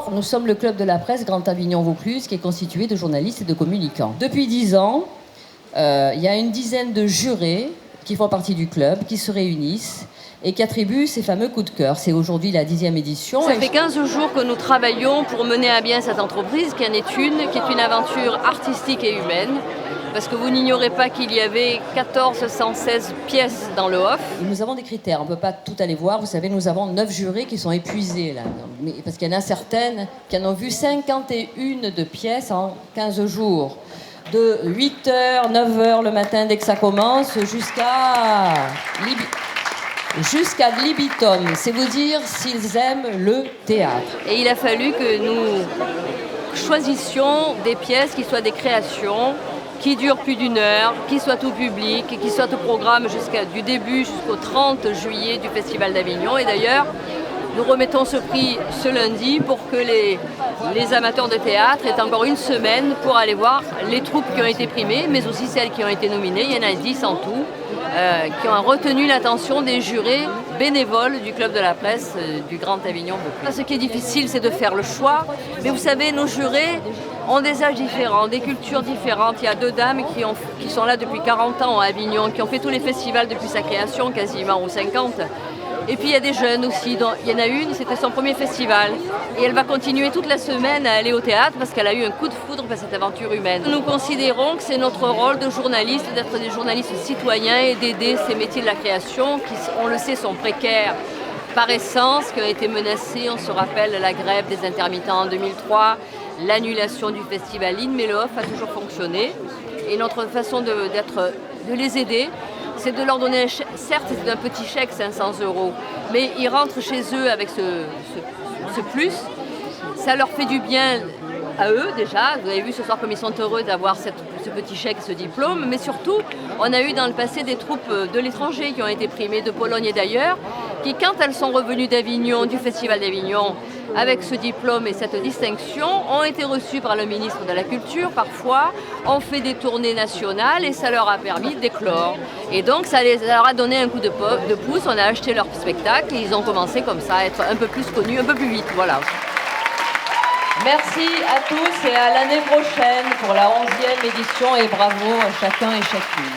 D'abord, nous sommes le club de la presse Grand Avignon Vaucluse qui est constitué de journalistes et de communicants. Depuis 10 ans, il y a une dizaine de jurés qui font partie du club, qui se réunissent et qui attribuent ces fameux coups de cœur. C'est aujourd'hui la 10e édition. Ça fait 15 jours que nous travaillons pour mener à bien cette entreprise qui en est une aventure artistique et humaine. Parce que vous n'ignorez pas qu'il y avait 1416 pièces dans le off. Nous avons des critères, on ne peut pas tout aller voir. Vous savez, nous avons 9 jurés qui sont épuisés là. Parce qu'il y en a certaines qui en ont vu 51 de pièces en 15 jours. De 8h, 9h le matin dès que ça commence jusqu'à Libitum. C'est vous dire s'ils aiment le théâtre. Et il a fallu que nous choisissions des pièces qui soient des créations, qui durent plus d'1 heure, qui soient tout public, qui soient au programme du début jusqu'au 30 juillet du Festival d'Avignon. Et d'ailleurs, nous remettons ce prix ce lundi pour que les amateurs de théâtre aient encore une semaine pour aller voir les troupes qui ont été primées, mais aussi celles qui ont été nominées. Il y en a 10 en tout, qui ont retenu l'attention des jurés bénévoles du Club de la Presse du Grand Avignon Vaucluse. Ce qui est difficile, c'est de faire le choix. Mais vous savez, nos jurés ont des âges différents, des cultures différentes. Il y a 2 dames qui sont là depuis 40 ans à Avignon, qui ont fait tous les festivals depuis sa création quasiment, ou 50. Et puis il y a des jeunes aussi. Il y en a une, c'était son premier festival. Et elle va continuer toute la semaine à aller au théâtre parce qu'elle a eu un coup de foudre par cette aventure humaine. Nous considérons que c'est notre rôle de journaliste, d'être des journalistes citoyens et d'aider ces métiers de la création qui, on le sait, sont précaires par essence, qui ont été menacés. On se rappelle la grève des intermittents en 2003, l'annulation du festival In, mais le off a toujours fonctionné. Et notre façon de les aider, c'est de leur donner, certes c'est un petit chèque, 500 €, mais ils rentrent chez eux avec ce plus. Ça leur fait du bien à eux déjà. Vous avez vu ce soir comme ils sont heureux d'avoir ce petit chèque, ce diplôme. Mais surtout, on a eu dans le passé des troupes de l'étranger qui ont été primées, de Pologne et d'ailleurs, qui quand elles sont revenues d'Avignon, du Festival d'Avignon, avec ce diplôme et cette distinction, ont été reçues par le ministre de la Culture parfois, ont fait des tournées nationales et ça leur a permis d'éclore. Et donc ça leur a donné un coup de pouce, on a acheté leur spectacle et ils ont commencé comme ça à être un peu plus connus, un peu plus vite, voilà. Merci à tous et à l'année prochaine pour la 11e édition et bravo à chacun et chacune.